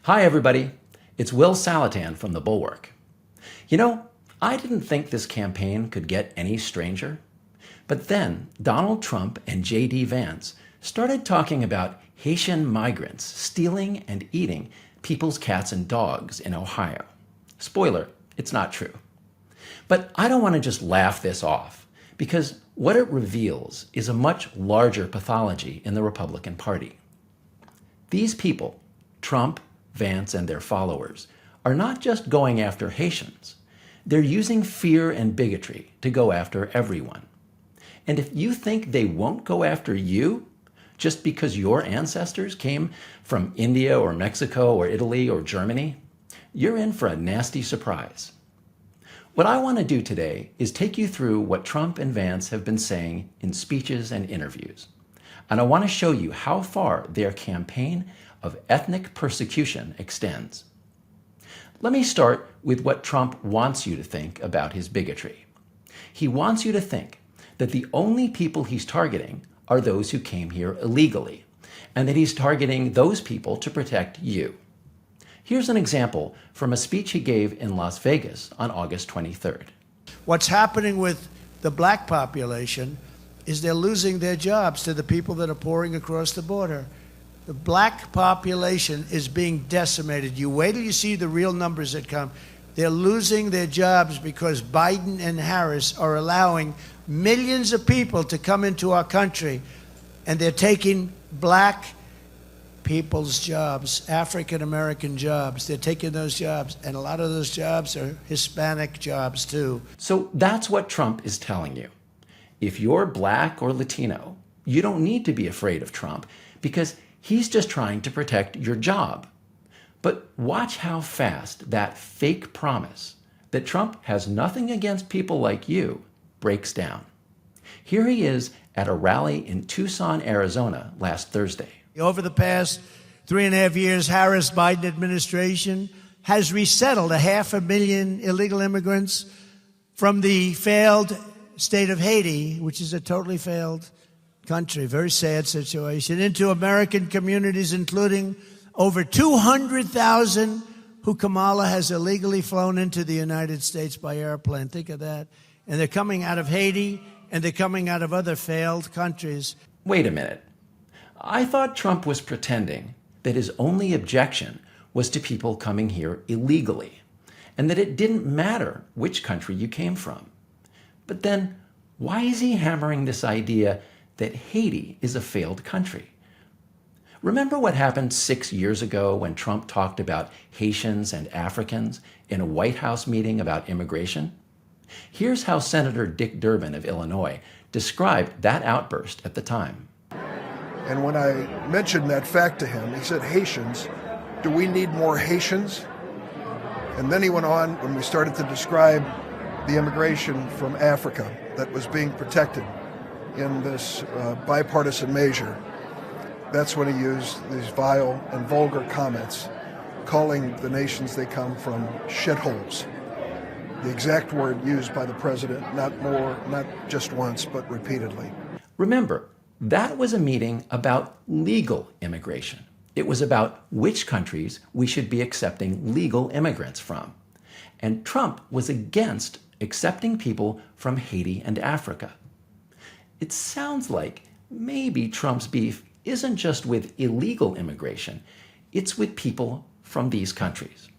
Hi, everybody. It's Will Saletan from the Bulwark. You know, I didn't think this campaign could get any stranger. But then Donald Trump and J.D. Vance started talking about Haitian migrants stealing and eating people's cats and dogs in Ohio. Spoiler, it's not true. But I don't want to just laugh this off, because what it reveals is a much larger pathology in the Republican Party. These people, Trump, Vance, and their followers, are not just going after Haitians. They're using fear and bigotry to go after everyone. And if you think they won't go after you just because your ancestors came from India or Mexico or Italy or Germany, you're in for a nasty surprise. What I want to do today is take you through what Trump and Vance have been saying in speeches and interviews. And I want to show you how far their campaign of ethnic persecution extends. Let me start with what Trump wants you to think about his bigotry. He wants you to think that the only people he's targeting are those who came here illegally, and that he's targeting those people to protect you. Here's an example from a speech he gave in Las Vegas on August 23rd. What's happening with the black population is they're losing their jobs to the people that are pouring across the border. The black population is being decimated. You wait till you see the real numbers that come. They're losing their jobs because Biden and Harris are allowing millions of people to come into our country, and they're taking black people's jobs, African-American jobs. They're taking those jobs, and a lot of those jobs are Hispanic jobs too. So that's what Trump is telling you. If you're black or Latino, you don't need to be afraid of Trump because he's just trying to protect your job. But watch how fast that fake promise that Trump has nothing against people like you breaks down. Here he is at a rally in Tucson, Arizona last Thursday. Over the past 3.5 years, Harris-Biden administration has resettled 500,000 illegal immigrants from the failed state of Haiti, which is a totally failed country, very sad situation, into American communities, including over 200,000 who Kamala has illegally flown into the United States by airplane. Think of that. And they're coming out of Haiti, and they're coming out of other failed countries. Wait a minute. I thought Trump was pretending that his only objection was to people coming here illegally, and that it didn't matter which country you came from. But then, why is he hammering this idea that Haiti is a failed country? Remember what happened 6 years ago when Trump talked about Haitians and Africans in a White House meeting about immigration? Here's how Senator Dick Durbin of Illinois described that outburst at the time. And when I mentioned that fact to him, he said, "Haitians, do we need more Haitians?" And then he went on when we started to describe the immigration from Africa that was being protected in this bipartisan measure. That's when he used these vile and vulgar comments, calling the nations they come from shitholes. The exact word used by the president, not just once, but repeatedly. Remember, that was a meeting about legal immigration. It was about which countries we should be accepting legal immigrants from. And Trump was against accepting people from Haiti and Africa. It sounds like maybe Trump's beef isn't just with illegal immigration, it's with people from these countries.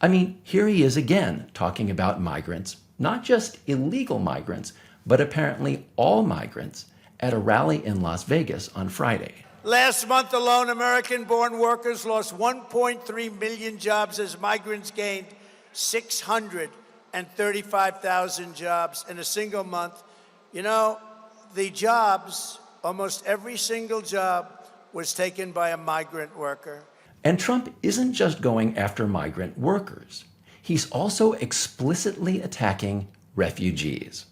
I mean, here he is again talking about migrants, not just illegal migrants, but apparently all migrants, at a rally in Las Vegas on Friday. Last month alone, American-born workers lost 1.3 million jobs as migrants gained 635,000 jobs in a single month. You know, the jobs, almost every single job, was taken by a migrant worker. And Trump isn't just going after migrant workers. He's also explicitly attacking refugees.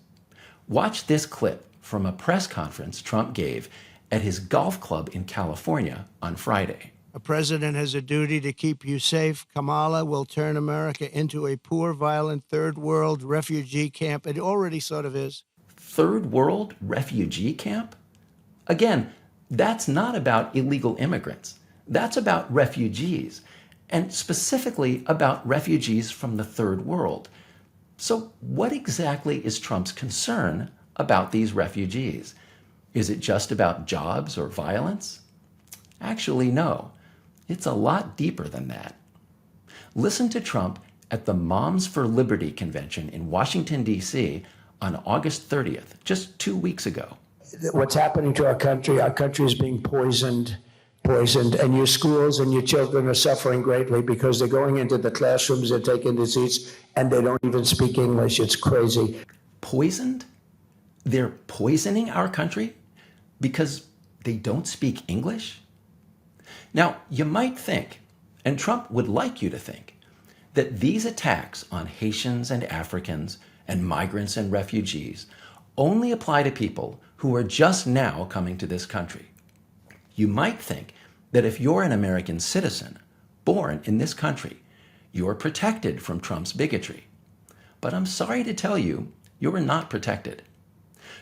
Watch this clip from a press conference Trump gave at his golf club in California on Friday. A president has a duty to keep you safe. Kamala will turn America into a poor, violent, third world refugee camp. It already sort of is. Third world refugee camp? Again, that's not about illegal immigrants. That's about refugees. and specifically about refugees from the third world. So what exactly is Trump's concern about these refugees? Is it just about jobs or violence? Actually, no. It's a lot deeper than that. Listen to Trump at the Moms for Liberty convention in Washington, D.C. on August 30th, just 2 weeks ago. What's happening to our country is being poisoned, and your schools and your children are suffering greatly because they're going into the classrooms, they're taking the seats, and they don't even speak English. It's crazy. Poisoned? They're poisoning our country because they don't speak English? Now, you might think, and Trump would like you to think, that these attacks on Haitians and Africans and migrants and refugees only apply to people who are just now coming to this country. You might think that if you're an American citizen born in this country, you're protected from Trump's bigotry. But I'm sorry to tell you, you're not protected.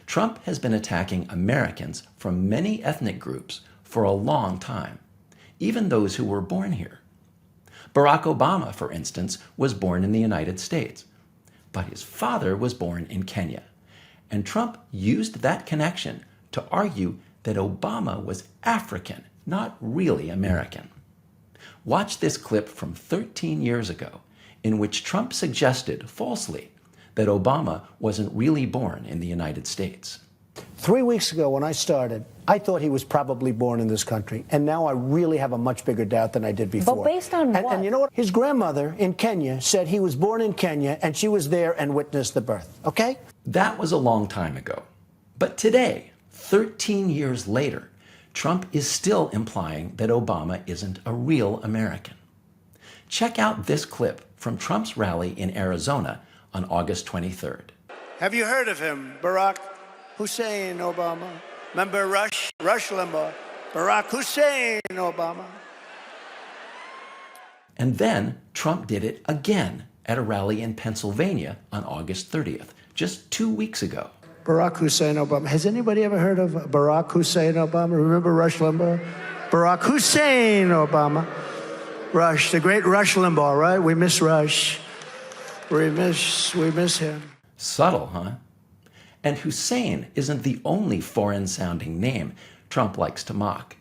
Trump has been attacking Americans from many ethnic groups for a long time, even those who were born here. Barack Obama, for instance, was born in the United States, but his father was born in Kenya. And Trump used that connection to argue that Obama was African, not really American. Watch this clip from 13 years ago, in which Trump suggested, falsely, that Obama wasn't really born in the United States. 3 weeks ago when I started, I thought he was probably born in this country, and now I really have a much bigger doubt than I did before. But based on what? And you know what? His grandmother in Kenya said he was born in Kenya, and she was there and witnessed the birth, okay? That was a long time ago. But today, 13 years later, Trump is still implying that Obama isn't a real American. Check out this clip from Trump's rally in Arizona on August 23rd. Have you heard of him, Barack Hussein Obama? Remember Rush Limbaugh? Barack Hussein Obama. And then Trump did it again at a rally in Pennsylvania on August 30th, just 2 weeks ago. Barack Hussein Obama. Has anybody ever heard of Barack Hussein Obama? Remember Rush Limbaugh? Barack Hussein Obama. Rush, the great Rush Limbaugh, right? We miss Rush. We miss him. Subtle, huh? And Hussein isn't the only foreign-sounding name Trump likes to mock.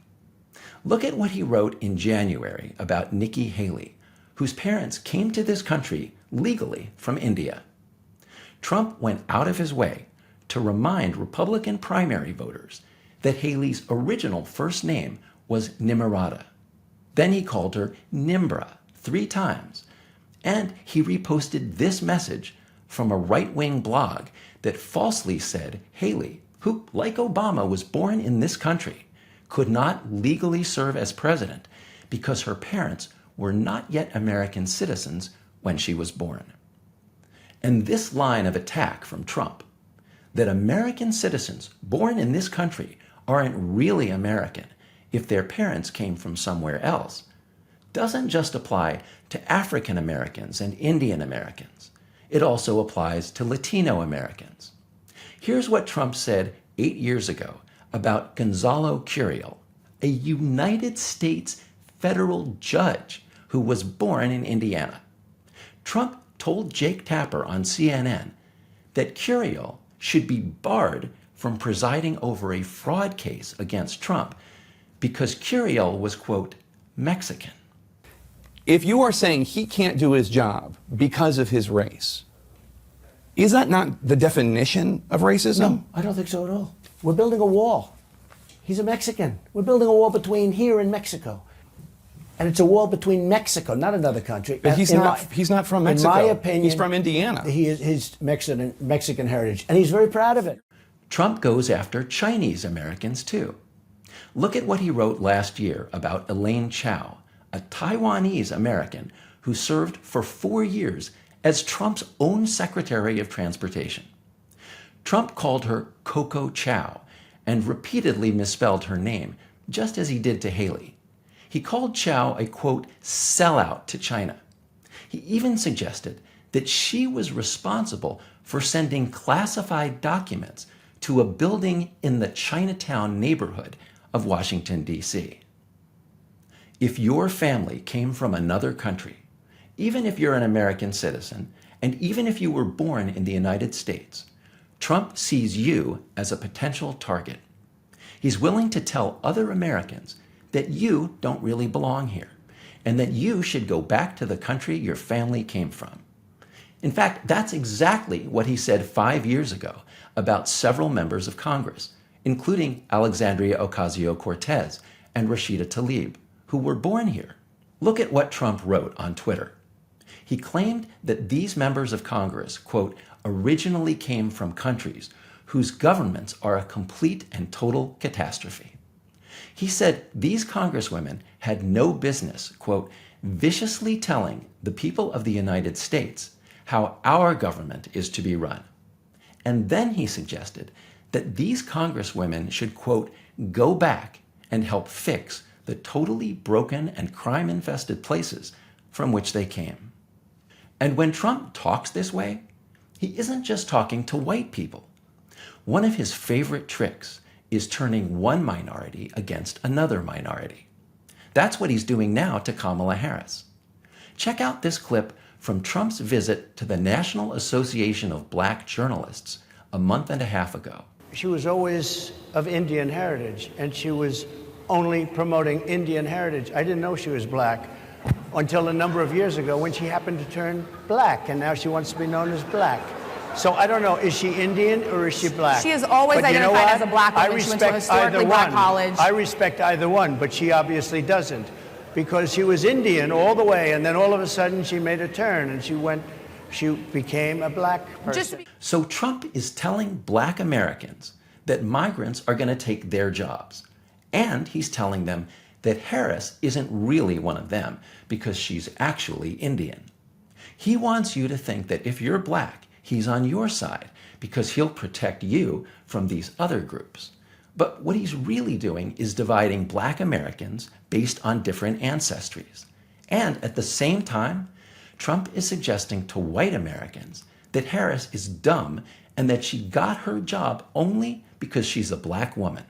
Look at what he wrote in January about Nikki Haley, whose parents came to this country legally from India. Trump went out of his way to remind Republican primary voters that Haley's original first name was Nimarata. Then he called her Nimbra 3 times, and he reposted this message from a right-wing blog that falsely said Haley, who, like Obama, was born in this country, could not legally serve as president because her parents were not yet American citizens when she was born. And this line of attack from Trump, that American citizens born in this country aren't really American if their parents came from somewhere else, doesn't just apply to African Americans and Indian Americans. It also applies to Latino Americans. Here's what Trump said 8 years ago about Gonzalo Curiel, a United States federal judge who was born in Indiana. Trump told Jake Tapper on CNN that Curiel should be barred from presiding over a fraud case against Trump because Curiel was, quote, Mexican. If you are saying he can't do his job because of his race, is that not the definition of racism? No, I don't think so at all. We're building a wall. He's a Mexican. We're building a wall between here and Mexico. And it's a wall between Mexico, not another country. But he's not from Mexico. In my opinion, he's from Indiana. He's Mexican heritage, and he's very proud of it. Trump goes after Chinese Americans, too. Look at what he wrote last year about Elaine Chao, a Taiwanese American who served for 4 years as Trump's own Secretary of Transportation. Trump called her Coco Chow and repeatedly misspelled her name, just as he did to Haley. He called Chow a, quote, sellout to China. He even suggested that she was responsible for sending classified documents to a building in the Chinatown neighborhood of Washington, D.C. If your family came from another country, even if you're an American citizen, and even if you were born in the United States, Trump sees you as a potential target. He's willing to tell other Americans that you don't really belong here, and that you should go back to the country your family came from. In fact, that's exactly what he said 5 years ago about several members of Congress, including Alexandria Ocasio-Cortez and Rashida Tlaib, who were born here. Look at what Trump wrote on Twitter. He claimed that these members of Congress, quote, originally came from countries whose governments are a complete and total catastrophe. He said these congresswomen had no business, quote, viciously telling the people of the United States how our government is to be run. And then he suggested that these congresswomen should, quote, go back and help fix the totally broken and crime-infested places from which they came. And when Trump talks this way, he isn't just talking to white people. One of his favorite tricks is turning one minority against another minority. That's what he's doing now to Kamala Harris. Check out this clip from Trump's visit to the National Association of Black Journalists a month and a half ago. She was always of Indian heritage, and she was only promoting Indian heritage. I didn't know she was black until a number of years ago when she happened to turn black, and now she wants to be known as black. So I don't know, is she Indian or is she black? She has always But you know identified what? as a black woman. She went to a historically black college. I respect either one, but she obviously doesn't, because she was Indian all the way, and then all of a sudden she made a turn and she became a black person. So Trump is telling black Americans that migrants are going to take their jobs. And he's telling them that Harris isn't really one of them because she's actually Indian. He wants you to think that if you're black, he's on your side because he'll protect you from these other groups. But what he's really doing is dividing black Americans based on different ancestries. And at the same time, Trump is suggesting to white Americans that Harris is dumb and that she got her job only because she's a black woman.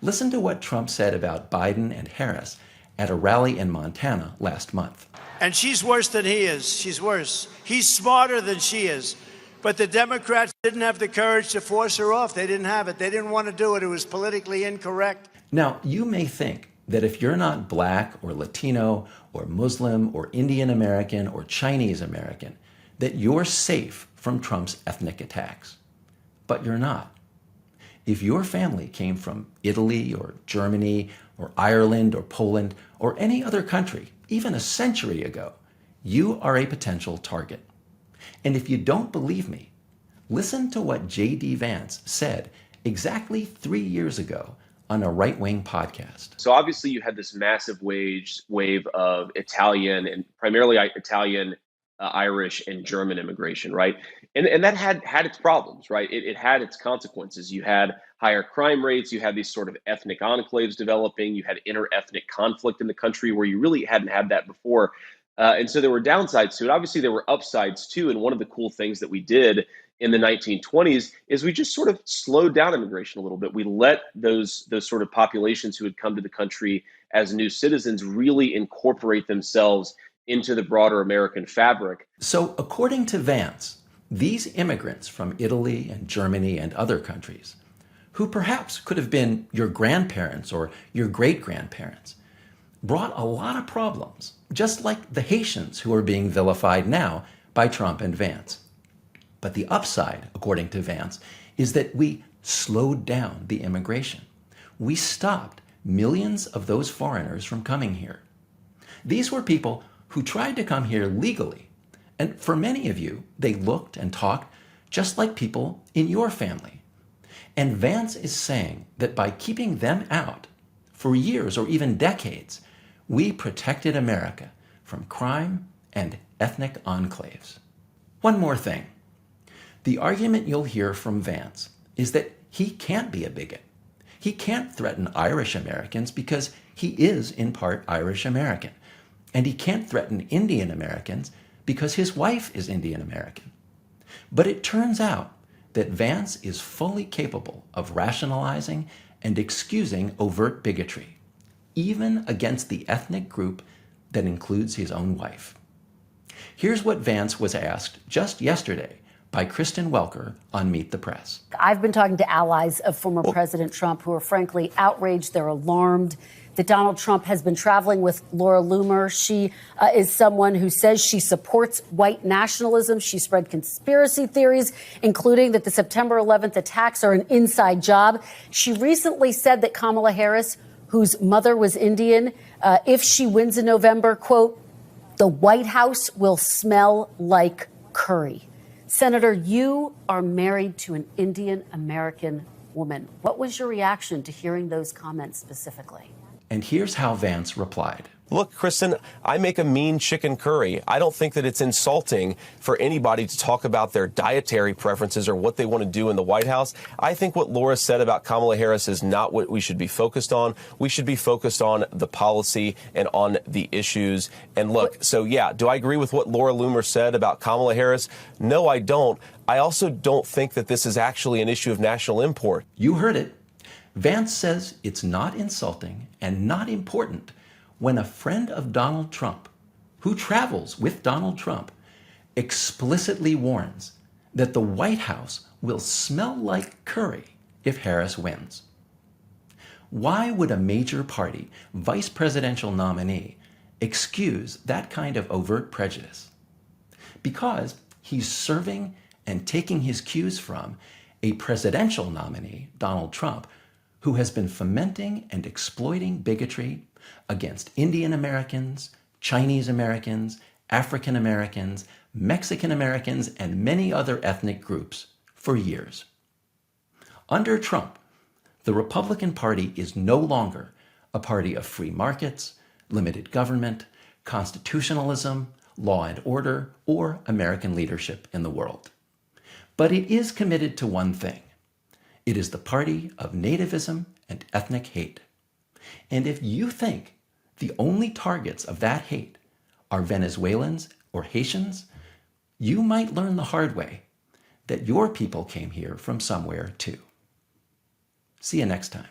Listen to what Trump said about Biden and Harris at a rally in Montana last month. And she's worse than he is. She's worse. He's smarter than she is. But the Democrats didn't have the courage to force her off. They didn't have it. They didn't want to do it. It was politically incorrect. Now, you may think that if you're not black or Latino or Muslim or Indian American or Chinese American, that you're safe from Trump's ethnic attacks. But you're not. If your family came from Italy or Germany or Ireland or Poland or any other country, even a century ago, you are a potential target. And if you don't believe me, listen to what J.D. Vance said exactly 3 years ago on a right-wing podcast. So obviously you had this massive wave of Italian and primarily Italian, Irish and German immigration, right? And that had its problems, right? It had its consequences. You had higher crime rates. You had these sort of ethnic enclaves developing. You had inter-ethnic conflict in the country where you really hadn't had that before. And so there were downsides to it. Obviously, there were upsides too. And one of the cool things that we did in the 1920s is we just sort of slowed down immigration a little bit. We let those sort of populations who had come to the country as new citizens really incorporate themselves into the broader American fabric. So according to Vance, these immigrants from Italy and Germany and other countries, who perhaps could have been your grandparents or your great-grandparents, brought a lot of problems, just like the Haitians who are being vilified now by Trump and Vance. But the upside, according to Vance, is that we slowed down the immigration. We stopped millions of those foreigners from coming here. These were people who tried to come here legally. And for many of you, they looked and talked just like people in your family. And Vance is saying that by keeping them out for years or even decades, we protected America from crime and ethnic enclaves. One more thing. The argument you'll hear from Vance is that he can't be a bigot. He can't threaten Irish Americans because he is in part Irish American. And he can't threaten Indian Americans because his wife is Indian American. But it turns out that Vance is fully capable of rationalizing and excusing overt bigotry. even against the ethnic group that includes his own wife. Here's what Vance was asked just yesterday by Kristen Welker on Meet the Press. I've been talking to allies of former President Trump who are frankly outraged. They're alarmed that Donald Trump has been traveling with Laura Loomer. She is someone who says she supports white nationalism. She spread conspiracy theories, including that the September 11th attacks are an inside job. She recently said that Kamala Harris, whose mother was Indian, if she wins in November, quote, the White House will smell like curry. Senator, you are married to an Indian American woman. What was your reaction to hearing those comments specifically? And here's how Vance replied. Look, Kristen, I make a mean chicken curry. I don't think that it's insulting for anybody to talk about their dietary preferences or what they want to do in the White House. I think what Laura said about Kamala Harris is not what we should be focused on. We should be focused on the policy and on the issues. And look, so yeah, do I agree with what Laura Loomer said about Kamala Harris? No, I don't. I also don't think that this is actually an issue of national import. You heard it. Vance says it's not insulting and not important when a friend of Donald Trump, who travels with Donald Trump, explicitly warns that the White House will smell like curry if Harris wins. Why would a major party vice presidential nominee excuse that kind of overt prejudice? Because he's serving and taking his cues from a presidential nominee, Donald Trump, who has been fomenting and exploiting bigotry against Indian Americans, Chinese Americans, African Americans, Mexican Americans, and many other ethnic groups for years. Under Trump, the Republican Party is no longer a party of free markets, limited government, constitutionalism, law and order, or American leadership in the world. But it is committed to one thing. It is the party of nativism and ethnic hate. And if you think the only targets of that hate are Venezuelans or Haitians, you might learn the hard way that your people came here from somewhere too. See you next time.